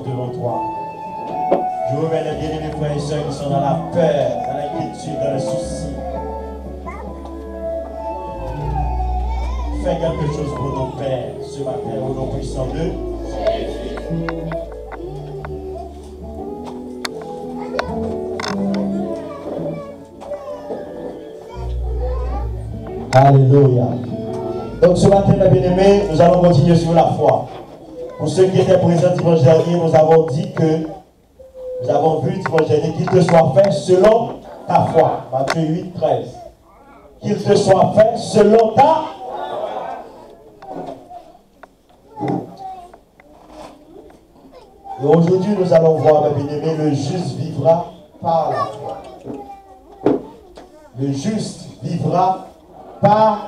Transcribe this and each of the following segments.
présence devant toi. Je remets les bien-aimés frères et sœurs qui sont dans la peur, dans l'inquiétude, dans le souci. Fais quelque chose pour nos pères ce matin au nom puissant de Jésus. Alléluia. Donc ce matin, mes bien-aimés, nous allons continuer sur la foi. Pour ceux qui étaient présents dimanche dernier, nous avons dit que, nous avons vu dimanche dernier qu'il te soit fait selon ta foi. Matthieu 8, 13. Qu'il te soit fait selon ta foi. Et aujourd'hui, nous allons voir, mes bien-aimés, le juste vivra par la foi. Le juste vivra par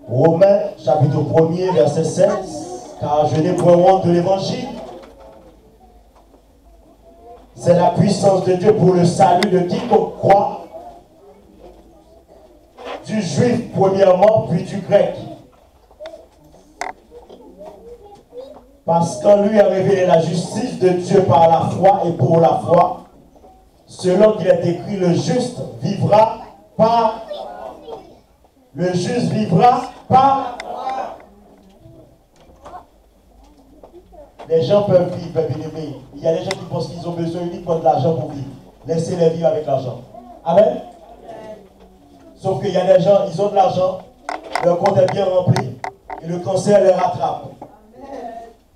Romains chapitre 1er verset 16, car je n'ai point honte de l'évangile. C'est la puissance de Dieu pour le salut de quiconque croit, du juif premièrement, puis du grec. Parce qu'en lui a révélé la justice de Dieu par la foi et pour la foi, selon qu'il est écrit, le juste vivra par. Le juste vivra par. Les gens peuvent vivre, bien aimés. Il y a des gens qui pensent qu'ils ont besoin uniquement de l'argent pour vivre. Laissez-les vivre avec l'argent. Amen. Sauf qu'il y a des gens, ils ont de l'argent, leur compte est bien rempli, et le cancer les rattrape.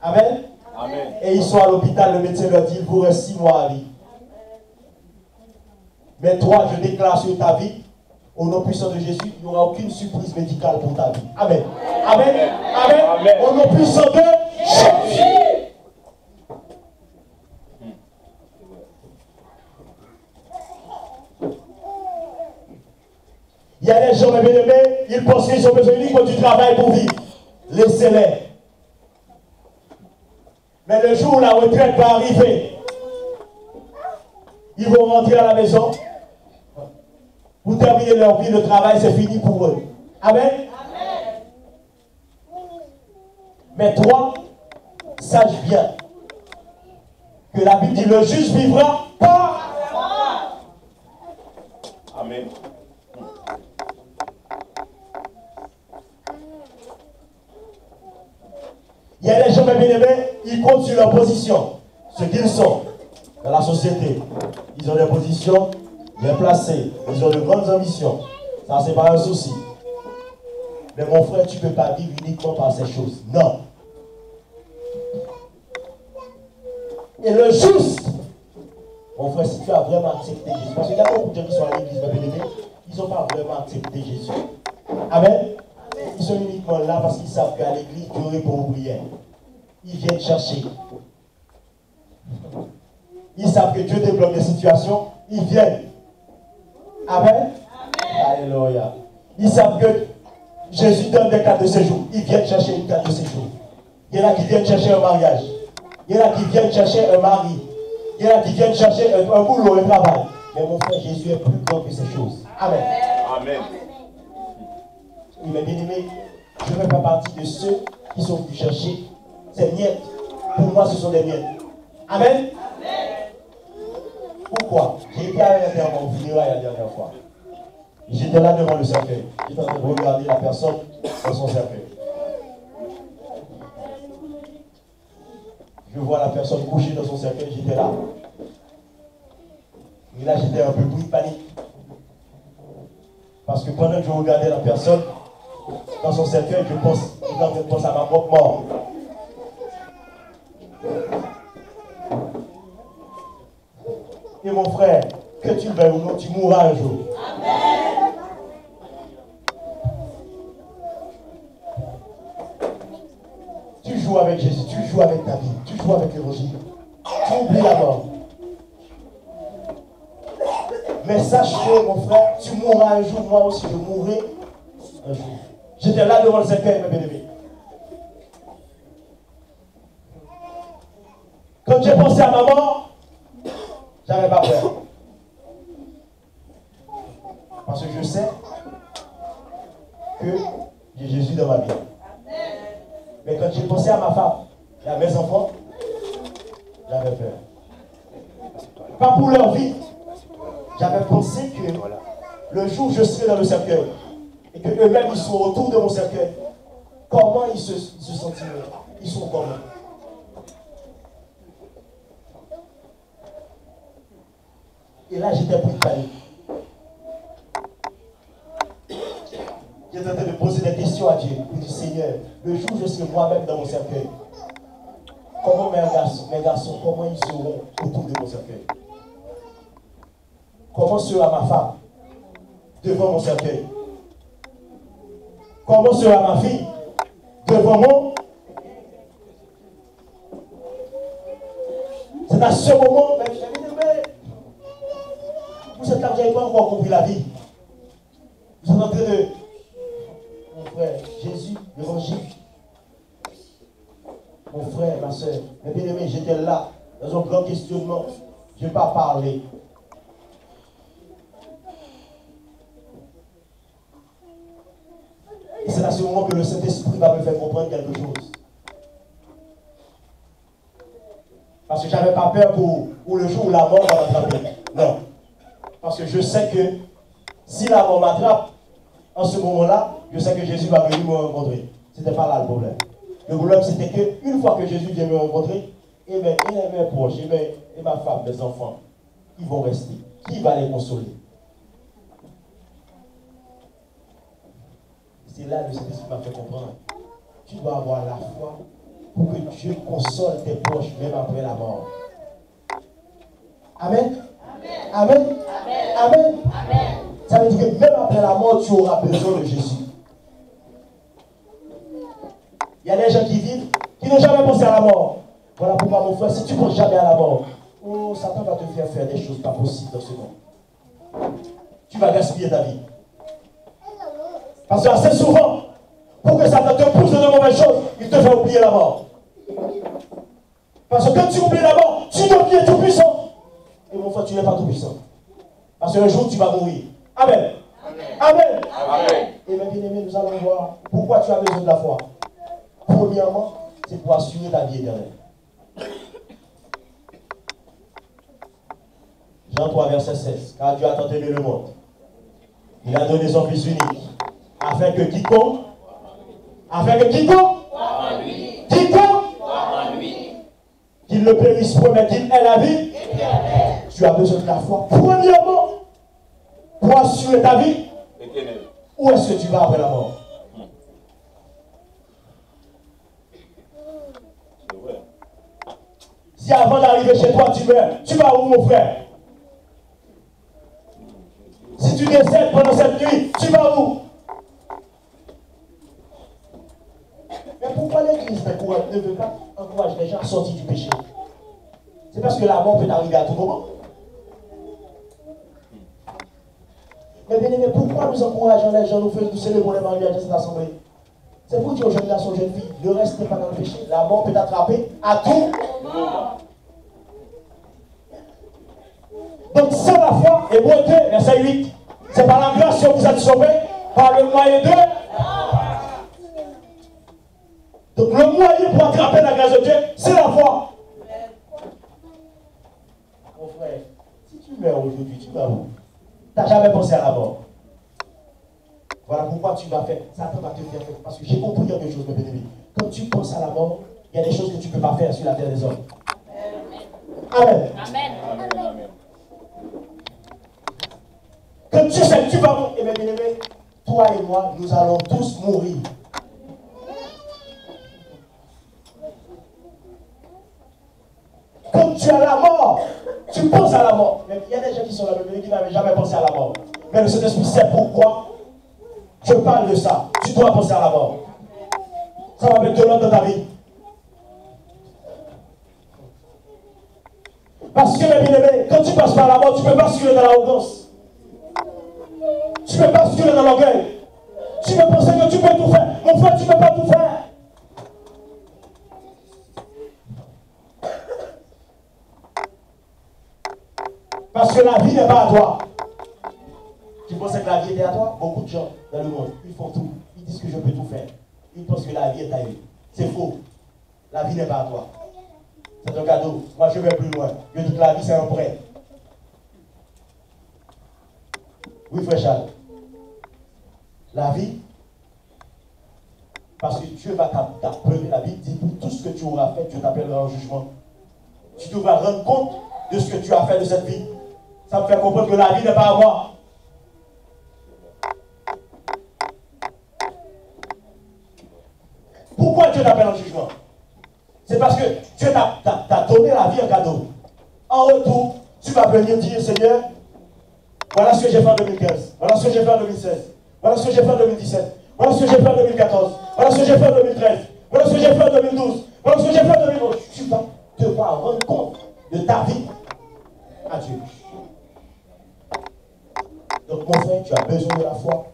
Amen. Amen. Et ils sont à l'hôpital, le médecin leur dit, il vous reste 6 mois à vivre. Mais toi, je déclare sur ta vie, au nom puissant de Jésus, il n'y aura aucune surprise médicale pour ta vie. Amen. Amen. Amen. Amen. Au nom puissant de Jésus. Il y a des gens, mes bien-aimés, ils pensent qu'ils ont besoin uniquement du travail pour vivre. Laissez-les. Mais le jour où la retraite va arriver, ils vont rentrer à la maison. Pour terminer leur vie, le travail, c'est fini pour eux. Amen. Amen. Mais toi, sache bien que la Bible dit, le juste vivra par. Amen. Il y a des gens, mes bien-aimés, ils comptent sur leur position, ce qu'ils sont dans la société. Ils ont des positions bien placées, ils ont de grandes ambitions. Ça, c'est pas un souci. Mais mon frère, tu ne peux pas vivre uniquement par ces choses. Non. Et le juste, mon frère, si tu as vraiment accepté Jésus, parce qu'il y a beaucoup de gens qui sont à l'église, mes bien-aimés, ils n'ont pas vraiment accepté Jésus. Amen. Ils sont uniquement là parce qu'ils savent qu'à l'église, Dieu répond aux prières. Ils viennent chercher. Ils savent que Dieu débloque les situations. Ils viennent. Amen. Alléluia. Ils savent que Jésus donne des cartes de séjour. Ils viennent chercher une carte de séjour. Il y en a qui viennent chercher un mariage. Il y en a qui viennent chercher un mari. Il y en a qui viennent chercher un boulot, un travail. Mais mon frère, Jésus est plus grand que ces choses. Amen. Amen. Il m'a bien aimé. Je ne fais pas partie de ceux qui sont venus chercher ces miettes. Pour moi, ce sont des miettes. Amen. Pourquoi? J'ai été à un enterrement funéraire la dernière fois. J'étais là devant le cercueil. J'étais en train de regarder la personne dans son cercueil. Je vois la personne couchée dans son cercueil, j'étais là. Et là, j'étais un peu pris de panique. Parce que pendant que je regardais la personne dans son cercueil, je pense à ma propre mort. Et mon frère, que tu le veuilles ou non, tu mourras un jour. Amen. Tu joues avec Jésus, tu joues avec ta vie, tu joues avec l'évangile. Tu oublies la mort. Mais sache-le, mon frère, tu mourras un jour, moi aussi je mourrai un jour. J'étais là devant le cercueil, mes bien-aimés. Quand j'ai pensé à ma mort, Parce que je sais que j'ai Jésus dans ma vie. Mais quand j'ai pensé à ma femme et à mes enfants, j'avais peur. Pas pour leur vie. J'avais pensé que le jour où je serai dans le cercueil et que eux-mêmes ils sont autour de mon cercueil, comment ils se sentiraient? Ils sont comment? Et là, j'étais pris de panique. J'étais en train de poser des questions à Dieu. Je dis, Seigneur, le jour où je serai moi-même dans mon cercueil, comment mes garçons, comment ils seront autour de mon cercueil? Comment sera ma femme devant mon cercueil? Comment sera ma fille devant moi? C'est à ce moment, mais vous êtes là, vous n'avez pas encore compris la vie. Vous êtes en train de... Mon frère, Jésus, l'évangile. Mon frère, ma soeur, mes bien-aimés, j'étais là, dans un grand questionnement. Je ne vais pas parler. Et c'est à ce moment que le Saint-Esprit va me faire comprendre quelque chose. Parce que je n'avais pas peur pour le jour où la mort va m'attraper. Non. Parce que je sais que si la mort m'attrape, en ce moment-là, je sais que Jésus va venir me rencontrer. Ce n'était pas là le problème. Le problème, c'était qu'une fois que Jésus vient me rencontrer, et mes proches, et ma femme, mes enfants, ils vont rester. Qui va les consoler? C'est là que le Saint-Esprit m'a fait comprendre. Tu dois avoir la foi pour que Dieu console tes proches même après la mort. Amen. Amen. Amen. Amen. Amen. Ça veut dire que même après la mort, tu auras besoin de Jésus. Il y a des gens qui vivent, qui n'ont jamais pensé à la mort. Voilà pourquoi, mon frère, si tu ne penses jamais à la mort, oh, Satan va te faire des choses pas possibles dans ce monde. Tu vas gaspiller ta vie. Parce que assez souvent, pour que Satan te pousse dans de mauvaises choses, il te fait oublier la mort. Parce que quand tu oublies la mort, tu deviens tout puissant. Et mon frère, tu n'es pas tout puissant. Parce qu'un jour, tu vas mourir. Amen. Amen. Amen. Et mes bien-aimés, nous allons voir pourquoi tu as besoin de la foi. Premièrement, c'est pour assurer ta vie éternelle. Jean 3, verset 16. Car Dieu a tant aimé le monde. Il a donné son Fils unique. Afin que quiconque qu'il ne périsse point, mais qu'il ait la vie. Tu as besoin de la foi. Premièrement, pour assurer ta vie. Où est-ce que tu vas après la mort? Si avant d'arriver chez toi, tu meurs, tu vas où, mon frère? Si tu décèdes pendant cette nuit, tu vas où? Mais pourquoi l'Église ne veut pas encourager les gens à sortir du péché? C'est parce que la mort peut arriver à tout moment. Mais bien aimé, pourquoi nous encourageons les gens, nous célébrons les mariages de cette assemblée? C'est pour dire aux jeunes garçons, aux jeunes filles, ne restez pas dans le péché. La mort peut t'attraper à tout moment. Donc sans la foi, Hébreux 2, verset 8, c'est par la grâce que vous êtes sauvés, par le moyen de... Donc le moyen pour attraper la grâce de Dieu, c'est la foi. Mon frère, si tu meurs aujourd'hui, tu vas où? Tu n'as jamais pensé à la mort. Voilà pourquoi tu vas faire. Satan va te faire faire. Parce que j'ai compris quelque chose, mes bien-aimés. Quand tu penses à la mort, il y a des choses que tu ne peux pas faire sur la terre des hommes. Amen. Amen. Amen. Quand tu sais que tu vas mourir, mes bien-aimés, toi et moi, nous allons tous mourir. Quand tu as la mort, tu penses à la mort. Mais il y a des gens qui sont là, qui n'avaient jamais pensé à la mort. Mais le Saint-Esprit sait pourquoi je parle de ça. Tu dois penser à la mort. Ça va mettre de l'ordre dans ta vie. Parce que, mes bien-aimés, quand tu passes par la mort, tu peux basculer dans l'arrogance. Tu peux basculer dans l'orgueil. Tu peux penser que tu peux tout faire. Mon frère, tu ne peux pas tout faire. Parce que la vie n'est pas à toi. Tu pensais que la vie était à toi? Beaucoup de gens dans le monde, ils font tout. Ils disent que je peux tout faire. Ils pensent que la vie est à eux. C'est faux. La vie n'est pas à toi. C'est un cadeau. Moi, je vais plus loin. Je dis que la vie, c'est un prêt. Oui, frère Charles. La vie, parce que Dieu va t'appeler, la Bible dit, pour tout ce que tu auras fait, Dieu t'appellera en jugement. Tu devras rendre compte de ce que tu as fait de cette vie. Ça me fait comprendre que la vie n'est pas à moi. Pourquoi Dieu t'appelle en jugement? C'est parce que Dieu t'a donné la vie en cadeau. En retour, tu vas venir dire, Seigneur, voilà ce que j'ai fait en 2015, voilà ce que j'ai fait en 2016, voilà ce que j'ai fait en 2017, voilà ce que j'ai fait en 2014, voilà ce que j'ai fait en 2013, voilà ce que j'ai fait en 2012, voilà ce que j'ai fait en 2011. Tu vas devoir rendre compte de ta vie à Dieu. Donc mon frère, tu as besoin de la foi.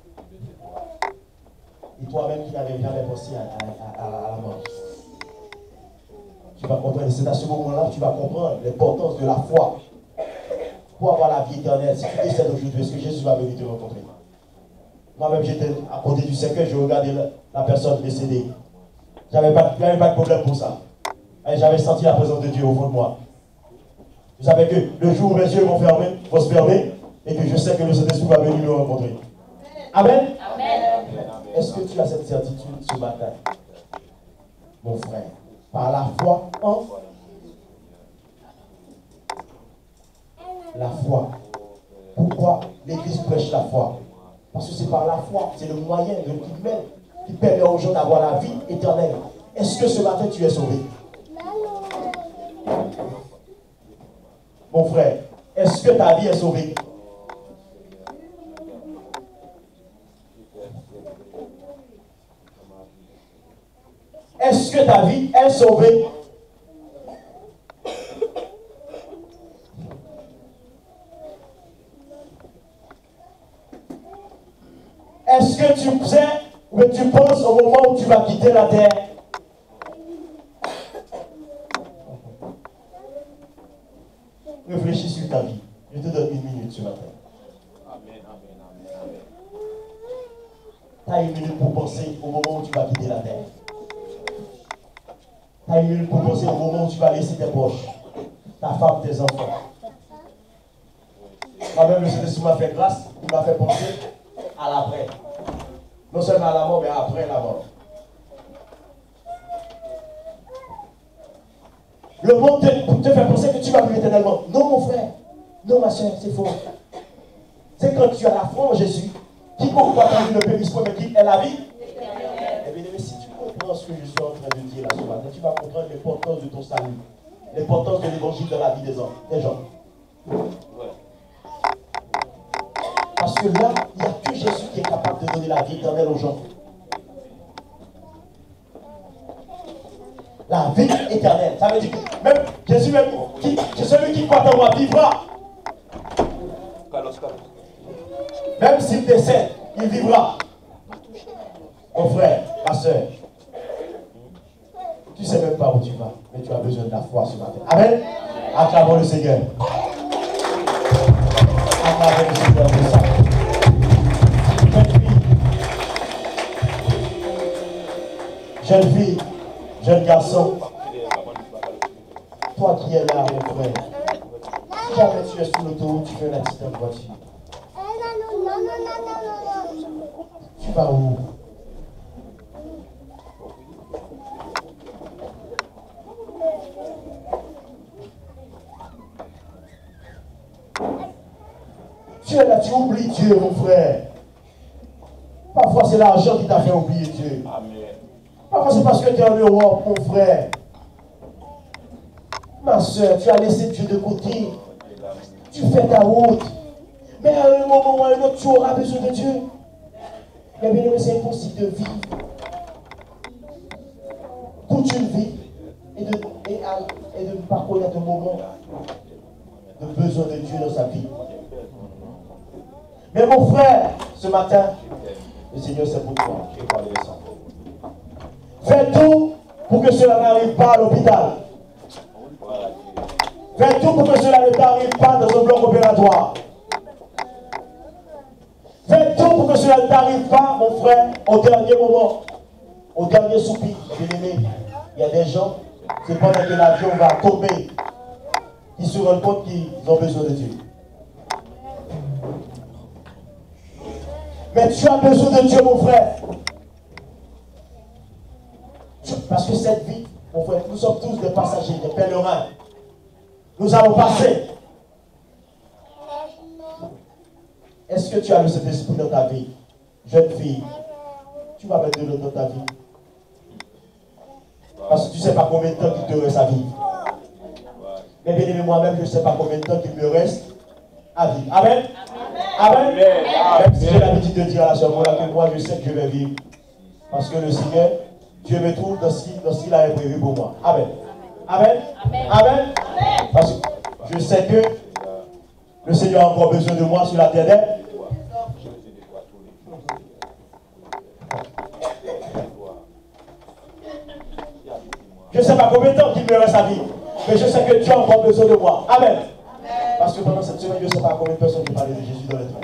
Et toi-même qui n'avais jamais pensé à la mort. Tu vas comprendre, c'est à ce moment-là que tu vas comprendre l'importance de la foi. Pour avoir la vie éternelle, si tu décèdes aujourd'hui, est-ce que Jésus va venir te rencontrer? Moi-même, j'étais à côté du cercueil, je regardais la personne décédée. J'avais pas de problème pour ça. Et j'avais senti la présence de Dieu au fond de moi. Je savais que le jour où mes yeux vont se fermer, et que je sais que le Saint-Esprit va venir me rencontrer. Amen. Amen. Est-ce que tu as cette certitude ce matin, mon frère? Par la foi en la foi. Pourquoi l'Église prêche la foi? Parce que c'est par la foi, c'est le moyen qui permet aux gens d'avoir la vie éternelle. Est-ce que ce matin tu es sauvé? Mon frère, est-ce que ta vie est sauvée? Est-ce que ta vie est sauvée? Est-ce que tu sais ou tu penses au moment où tu vas quitter la terre? Réfléchis sur ta vie. Je te donne 1 minute ce matin. Tu as 1 minute pour penser au moment où tu vas quitter la terre. Tu as 1 minute pour penser au moment où tu vas laisser tes proches, ta femme, tes enfants. Moi-même, le Saint-Esprit m'a fait grâce, il m'a fait penser à l'après. Non seulement à la mort, mais après la mort. Le monde te fait penser que tu vas vivre éternellement. Non, mon frère. Non, ma soeur, c'est faux. C'est quand tu as la foi en Jésus, quiconque va prendre le pénis pour mais qui est la vie. Eh bien, si tu comprends ce que je suis en train de dire là ce matin, tu vas comprendre l'importance de ton salut, l'importance de l'évangile dans la vie des gens. Parce que là, il n'y a que Jésus qui est capable de donner la vie éternelle aux gens. La vie éternelle. Ça veut dire que même Jésus, celui qui croit en moi vivra. Même s'il décède, il vivra. Mon frère, ma soeur, tu ne sais même pas où tu vas, mais tu as besoin de la foi ce matin. Amen. Acclamons le Seigneur. Acclamons le Seigneur de ça. Jeune fille, jeune garçon, toi qui es là, mon frère, si jamais tu es sur l'autoroute, tu fais un accident de voiture. Tu vas où? Tu es là, tu oublies Dieu, mon frère. Parfois, c'est l'argent qui t'a fait oublier Dieu. Parfois, c'est parce que tu es en Europe, mon frère. Ma soeur, tu as laissé Dieu de côté. Tu fais ta route. Mais à un moment ou à un autre, tu auras besoin de Dieu. Mais bien aimé, c'est impossible de vivre toute une vie et de ne pas connaître un moment de besoin de Dieu dans sa vie. Mais mon frère, ce matin, le Seigneur c'est pour toi. Je vais parler de ça. Fais tout pour que cela n'arrive pas à l'hôpital. Fais tout pour que cela ne t'arrive pas dans un bloc opératoire. cela ne t'arrive pas, mon frère, au dernier moment, au dernier soupir, bien-aimé, il y a des gens, c'est pendant que l'avion va tomber, ils se rendent compte qu'ils ont besoin de Dieu. Mais tu as besoin de Dieu, mon frère. Parce que cette vie, mon frère, nous sommes tous des passagers, des pèlerins. Nous allons passer. Est-ce que tu as le Saint-Esprit dans ta vie? Jeune fille, tu vas mettre de l'eau dans ta vie. Parce que tu ne sais pas combien de temps qu'il te reste à vivre. Mais bien aimé, moi-même, je ne sais pas combien de temps qu'il me reste à vivre. Amen. Amen. Même si j'ai l'habitude de dire à la sœur Mola que moi, je sais que je vais vivre. Parce que le Seigneur, Dieu me trouve dans ce qu'il avait prévu pour moi. Amen. Amen. Amen. Parce que je sais que le Seigneur a encore besoin de moi sur la terre. Je ne sais pas combien de temps qu'il me reste à vivre, mais je sais que Dieu a encore besoin de moi. Amen. Parce que pendant cette semaine, je ne sais pas combien de personnes qui parlaient de Jésus dans le train.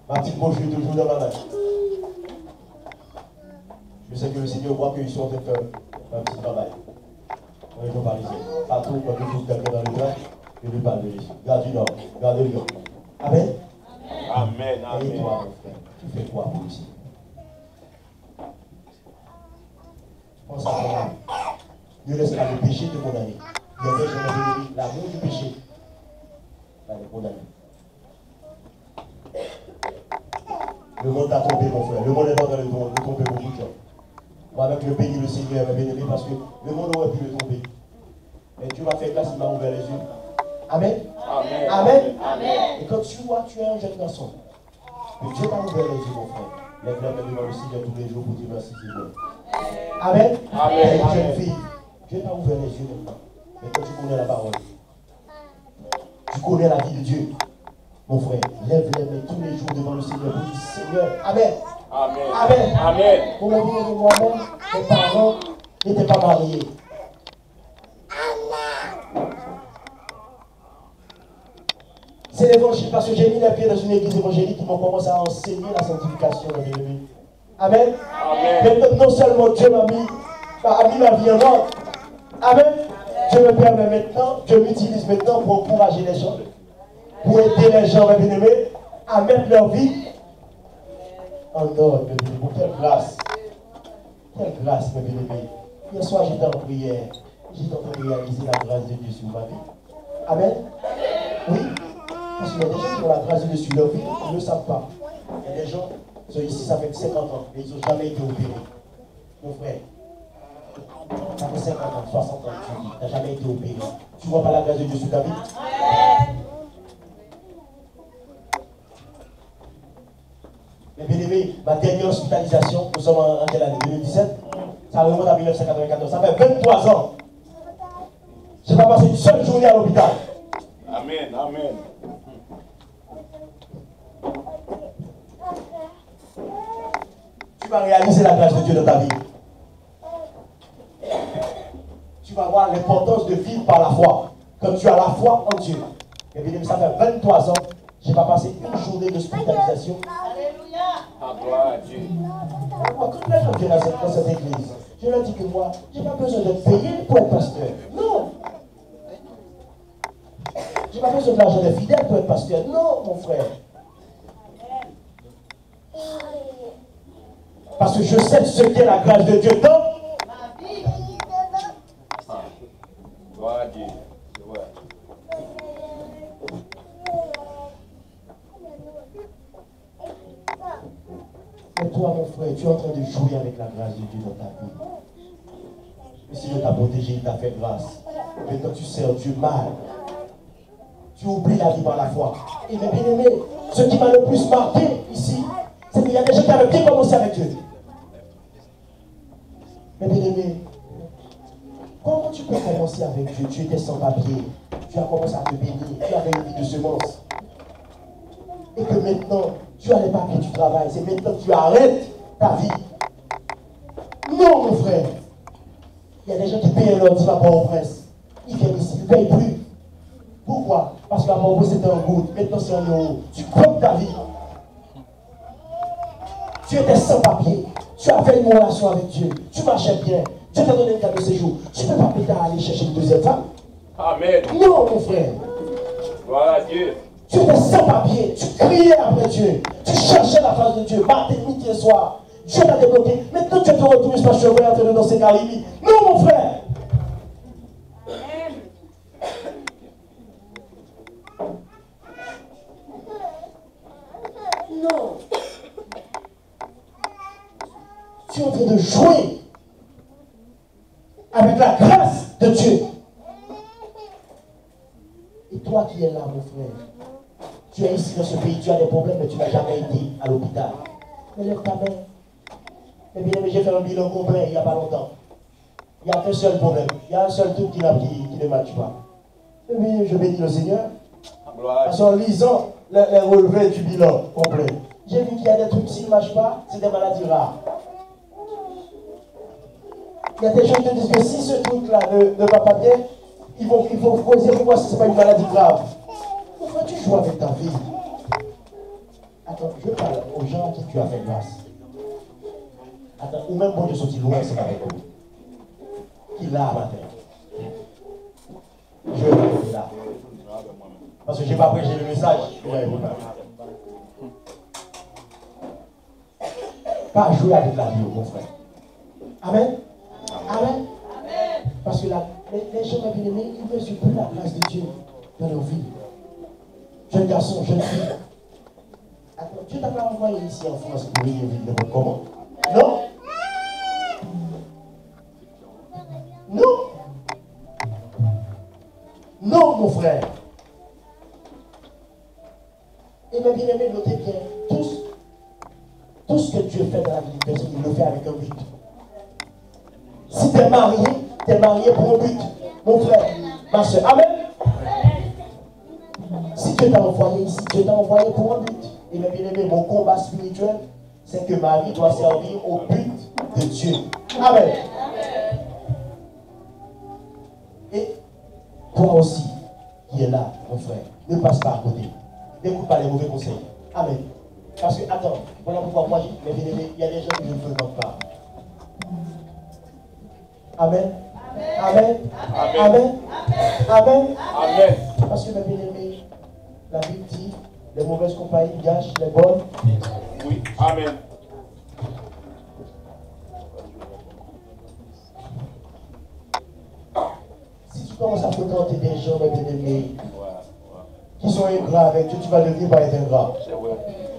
Ma petite bouche est toujours dans ma main. Je sais que le Seigneur voit qu'ils sont en train de faire un petit travail. On est parisiens. Partout, quand je trouve quelqu'un dans le train, je lui parle de Jésus. Garde-le là. Garde-le là. Amen. Amen. Et toi, mon frère, tu fais quoi pour ici? Pense à toi. Ne laisse pas le péché te condamner. Il y a des gens qui ont l'amour du péché va les condamner. Le monde t'a trompé, mon frère. Le monde est en train de tromper beaucoup de gens. Moi-même, je bénis le Seigneur, ma bien-aimée, parce que le monde aurait pu le tromper. Mais Dieu m'a fait grâce, il m'a ouvert les yeux. Amen. Amen. Amen. Amen. Et quand tu vois, tu es un jeune garçon. Que Dieu t'a ouvert les yeux, mon frère. Lève-la devant le Seigneur tous les jours pour dire merci, Seigneur. Amen. Amen. Et jeune fille, Dieu t'a ouvert les yeux maintenant. Mais quand tu connais la parole, tu connais la vie de Dieu. Mon frère, lève les mains tous les jours devant le Seigneur pour dire Seigneur, Amen. Amen. Amen. Amen. Pour me dire que moi-même, mes parents n'étaient pas mariés. C'est l'évangile parce que j'ai mis les pieds dans une église évangélique qui m'ont commencé à enseigner la sanctification de mes ennemis. Amen. Amen. Maintenant, non seulement Dieu m'a mis ma vie en ordre. Amen. Dieu me permet maintenant, Dieu m'utilise maintenant pour encourager les gens, pour aider les gens, mes bien-aimés, à mettre leur vie en ordre, mes bien-aimés. Quelle grâce. Quelle grâce, mes bien-aimés. Hier soir, j'étais en prière. J'étais en train de réaliser la grâce de Dieu sur ma vie. Amen. Oui. Parce qu'il y a des gens qui ont la grâce de Dieu sur leur vie, ils ne le savent pas. Il y a des gens qui sont ici, ça fait 50 ans, mais ils n'ont jamais été opérés. Mon frère, ça fait 50 ans, 60 ans, tu n'as jamais été opéré. Tu ne vois pas la grâce de Dieu sur ta vie? Mais bien aimé, ma dernière hospitalisation, nous sommes en quelle année? 2017? Ça remonte à 1994. Ça fait 23 ans. Je n'ai pas passé une seule journée à l'hôpital. Amen. Amen. Tu vas réaliser la grâce de Dieu dans ta vie. Tu vas voir l'importance de vivre par la foi. Quand tu as la foi en Dieu. Et bien, ça fait 23 ans, je n'ai pas passé une journée d'hospitalisation. Ah, gloire à Dieu. Moi, quand les gens viennent dans cette église, je leur dis que moi, je n'ai pas besoin de payer pour être pasteur. Non. Je n'ai pas besoin de l'argent des fidèles pour être pasteur. Non, mon frère. Parce que je sais ce qu'est la grâce de Dieu dans ma vie. Gloire à Dieu. Mais toi, mon frère, tu es en train de jouer avec la grâce de Dieu dans ta vie. Le Seigneur t'a protégé, il t'a fait grâce. Mais quand tu sers Dieu mal, tu oublies la vie par la foi. Et mes bien-aimés, ce qui m'a le plus marqué ici, c'est qu'il y a des gens qui avaient bien commencé avec Dieu. Mais bien-aimés, comment tu peux commencer avec Dieu? Tu étais sans papier, tu as commencé à te bénir, tu avais une vie de semence. Et que maintenant, tu as les papiers du travail, c'est maintenant que tu arrêtes ta vie. Non, mon frère. Il Il y a des gens qui payent leur dîme à Port-au-Prince. Ils viennent ici, ils ne payent plus. Pourquoi? Parce qu'à Port-au-Prince c'était un goutte. Maintenant c'est un euro. Tu comptes ta vie. Tu étais sans papier. Tu avais une relation avec Dieu. Tu marchais bien. Dieu t'a donné une carte de séjour. Tu ne peux pas plus tard aller chercher une deuxième femme. Amen. Non, mon frère. Gloire à Dieu. Tu étais sans papier. Tu criais après Dieu. Tu cherchais la face de Dieu. Matin, midi et soir. Dieu t'a débloqué. Maintenant, tu te retrouves parce que je vais entrer dans ces Caraïbes. Non, mon frère. Non. Tu es en train de jouer avec la grâce de Dieu. Et toi qui es là, mon frère, tu es ici dans ce pays, tu as des problèmes, mais tu n'as jamais été à l'hôpital. Mais lève ta main. Mais bien, j'ai fait un bilan complet il n'y a pas longtemps. Il n'y a qu'un seul problème. Il y a un seul truc qui ne marche pas. Et bien, je bénis le Seigneur. Parce qu'en lisant les relevés du bilan complet, j'ai vu qu'il y a des trucs qui ne marchent pas, c'est des maladies rares. Il y a des gens qui te disent que si ce truc-là ne va pas bien, il faut poser pourquoi ce n'est pas une maladie grave. Pourquoi tu joues avec ta vie? Attends, je parle aux gens à qui tu as fait grâce. Attends, ou même bon Dieu sorti loin, c'est avec vous. Qui l'a matin. Je vais m'arrêter là. Parce que je n'ai pas prêché le message. Pas jouer avec la vie, mon frère. Amen. Amen. Parce que les gens bien-aimés, ils ne mesurent plus la grâce de Dieu dans leur vie. Jeune garçon, jeune fille. Attends, Dieu t'a pas envoyé ici en France pour venir vivre n'importe comment. Non? Non? Non, mon frère. Et mes bien-aimés, notez bien, tout ce que Dieu fait dans la vie d'une personne, il le fait avec un but. Si tu es marié pour un but, mon frère, ma soeur. Amen. Si Dieu t'a envoyé ici, Dieu t'a envoyé pour un but. Et mes bien-aimés, mon combat spirituel, c'est que ma vie doit servir au but de Dieu. Amen. Et toi aussi, qui es là, mon frère, ne passe pas à côté. N'écoute pas les mauvais conseils. Amen. Parce que, attends, voilà pourquoi moi, mes bien-aimés, il y a des gens que je ne fréquente pas. Amen. Amen. Amen. Amen. Amen. Parce que mes bien-aimés, la Bible dit, les mauvaises compagnies gâchent les bonnes. Oui. Amen. Si tu commences à fréquenter des gens, mes bien-aimés, qui sont ingrats avec Dieu, tu vas devenir par être ingrat.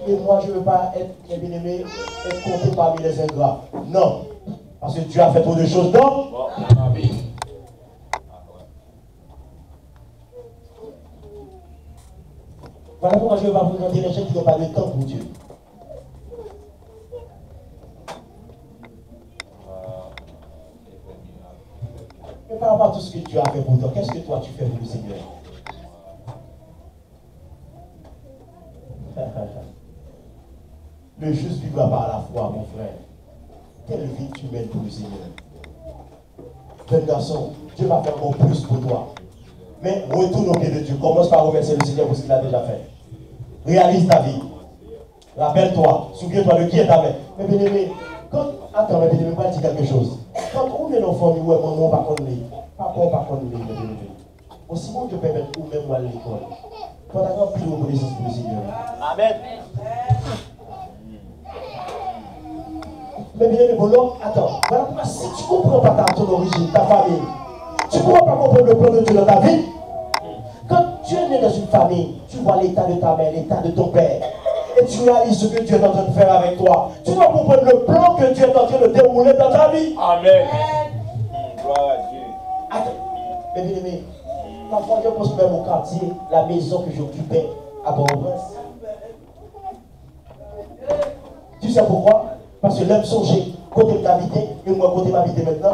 Et moi, je ne veux pas être, mes bien-aimés, être compté parmi les ingrats. Non. Parce que Dieu a fait trop de choses, non? Voilà pourquoi je ne vais pas vous demander les gens qui n'ont pas de temps pour Dieu. Et par rapport à tout ce que Dieu a fait pour toi, qu'est-ce que toi tu fais pour le Seigneur? Le juste vivra par la foi, mon frère. Quelle vie tu mènes pour le Seigneur? Jeune garçon, Dieu va faire encore plus pour toi. Mais retourne au pied de Dieu. Commence par remercier le Seigneur pour ce qu'il a déjà fait. Réalise ta vie. Rappelle-toi. Souviens-toi de qui est ta mère. Mais bien aimé, attends, mais bien aimé, pas dire quelque chose. Quand on est l'enfant, nous, maman, pas qu'on l'est. Papa, pas qu'on l'est, bien aimé. Aussi bon Dieu permet ou même moi à l'école. Toi, d'accord, plus de reconnaissance pour le Seigneur. Amen. Mais bien aimé, bon, non, attends. Voilà pourquoi si tu ne comprends pas ton origine, ta famille, tu ne pourras pas comprendre le plan de Dieu dans ta vie. Quand tu es né dans une famille, tu vois l'état de ta mère, l'état de ton père, et tu réalises ce que Dieu est en train de faire avec toi. Tu dois comprendre le plan que Dieu est en train de dérouler dans ta vie. Amen. Gloire à Dieu. Attends, mais bien aimé, parfois je pense même au quartier, la maison que j'occupais à Port-au-Prince. Tu sais pourquoi? Parce que l'homme songeait côté de l'habité, et moi côté de m'habiter maintenant.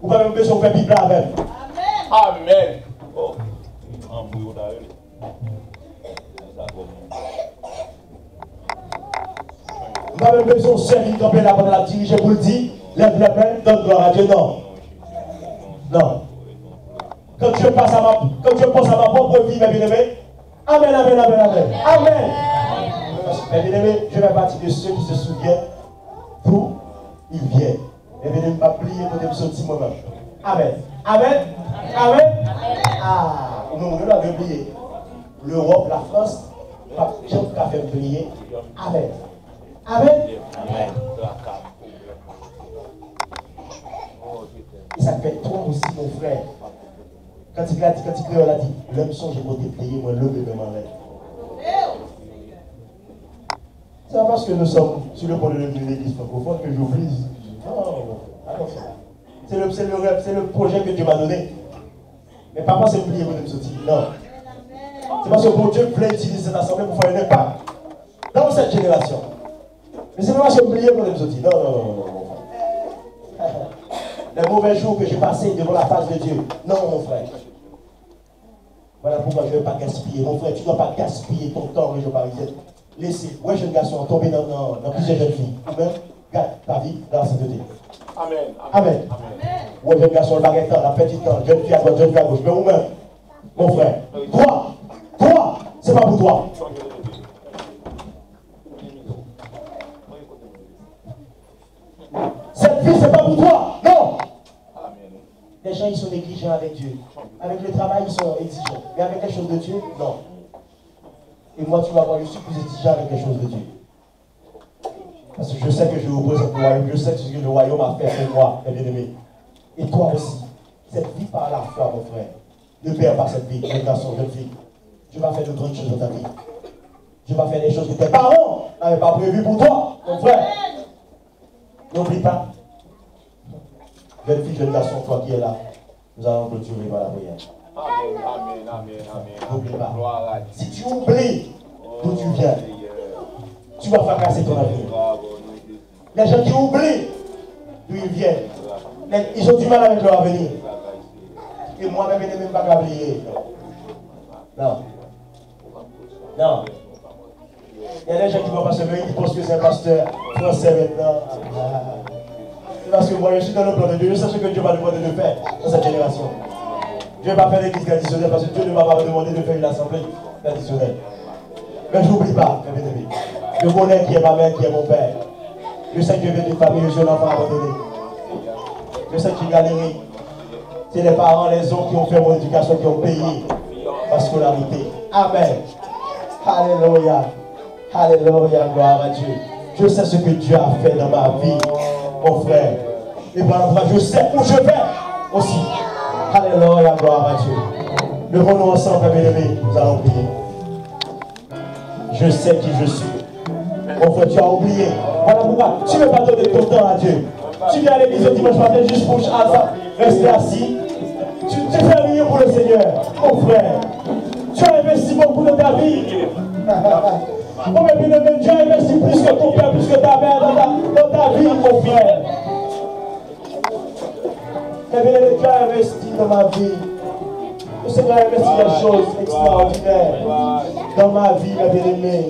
Vous n'avez même besoin de faire Bible avec. Amen. Oh. Vous n'avez même besoin de servir comme là pendant la diriger pour le dire. Lève la main, donne gloire à Dieu. Non. Non. Quand je pense à ma propre vie, mes bien-aimés, amen, amen, amen, amen. Amen. Mes bien-aimés, je fais partie de ceux qui se souviennent d'où ils viennent. Mes bien-aimés, pas plier pour me sortir moi-même. Amen. Amen. Amen. Ah, nous l'avons oublié. L'Europe, la France, pas de gens qui ont fait oublier. Amen. Amen. Amen. Et ça fait toi aussi, mon frère. Quand il a dit, on a dit, l'homme songe pour te payer, moi, le bébé m'en lève. C'est pas parce que nous sommes sur le point de devenir l'église francophone que j'oublie. Non, attention. C'est le projet que Dieu m'a donné. Mais pas c'est oublier pour nous sortir. Non. C'est parce que bon Dieu voulait utiliser cette assemblée pour faire un impact dans cette génération. Mais c'est pas parce que oublier pour nous sortir. Non, non, non, non, non. Les mauvais jours que j'ai passés devant la face de Dieu. Non, mon frère. Voilà pourquoi je ne vais pas gaspiller. Mon frère, tu ne dois pas gaspiller ton temps en région parisienne. Laissez, ouais, jeune garçon, tomber dans plusieurs jeunes filles. Ou même, garde ta vie dans la sainteté. Amen. Amen. Ouais, jeune garçon, le baguette, la petite temps, jeune fille à droite, jeune fille à gauche. Mais vous-même, mon frère, toi, c'est pas pour toi. Cette vie, c'est pas pour toi. Non. Les gens, ils sont négligents avec Dieu. Avec le travail, ils sont exigeants. Mais avec les choses de Dieu, non. Et moi, tu vas voir, je suis plus exigeant avec les choses de Dieu. Parce que je sais que je représente le royaume. Je sais ce que le royaume a fait pour moi, mes bien-aimés. Et toi aussi. Cette vie par la foi, mon frère. Ne perds pas cette vie, jeune garçon, jeune fille. Tu vas faire de grandes choses dans ta vie. Tu vas faire des choses que tes parents n'avaient pas prévues pour toi, mon frère. N'oublie pas. Jeune fille, jeune garçon, toi qui es là, nous allons clôturer par la prière. Amen. N'oublie pas. Si tu oublies d'où tu viens, tu vas fracasser ton avenir. Les gens qui oublient d'où ils viennent, ils ont du mal avec leur avenir. Et moi-même, je n'ai même pas oublié. Non. Non. Il y a des gens qui vont pas se lever, qui pensent que c'est un pasteur français maintenant. Parce que moi, je suis dans le plan de Dieu. Je sais ce que Dieu m'a demandé de faire dans cette génération. Je ne vais pas faire l'église traditionnelle parce que Dieu ne m'a pas demandé de faire une assemblée traditionnelle. Mais je n'oublie pas, mes bien-aimés. Je connais qui est ma mère, qui est mon père. Je sais que je viens d'une famille, je suis un enfant abandonné. Je sais que j'ai galéré. C'est les parents, les hommes qui ont fait mon éducation, qui ont payé ma scolarité. Amen. Alléluia. Alléluia, gloire à Dieu. Je sais ce que Dieu a fait dans ma vie, mon frère. Et par la je sais où je vais aussi. Alléluia, gloire à Dieu. Levons-nous ensemble, mes bien-aimés, nous allons prier. Je sais qui je suis. Mon frère, tu as oublié. Voilà pourquoi tu ne veux pas donner ton temps à Dieu. Tu viens à l'église le dimanche matin juste pour rester assis. Tu fais rien pour le Seigneur, mon frère. Tu as investi beaucoup de ta vie. Oh, mais bien-aimé, Dieu a investi plus que ton père, plus que ta mère dans ta vie, mon frère. Mais bien-aimé, Dieu a investi dans ma vie. Le Seigneur a investi des choses extraordinaires dans ma vie, mes bien-aimés.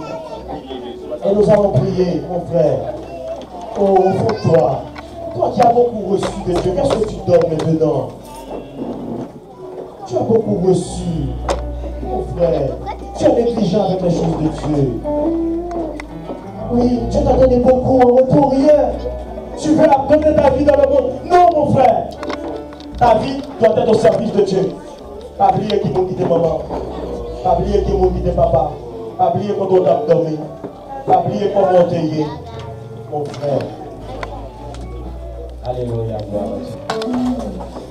Et nous allons prier, mon frère. Oh, au fond de toi, toi qui as beaucoup reçu de Dieu, qu'est-ce que tu donnes maintenant? Tu as beaucoup reçu, mon frère. Tu es négligent avec les choses de Dieu. Oui, Dieu t'a donné beaucoup, en retour rien. Tu veux donner ta vie dans le monde? Non, mon frère. Ta vie doit être au service de Dieu. Pas oublier qui m'a quitté maman. Pas oublier qui m'a quitté papa. Pas oublier qu'on doit dormir. Pas oublier comment on t'aille, mon frère. Alléluia, gloire à Dieu.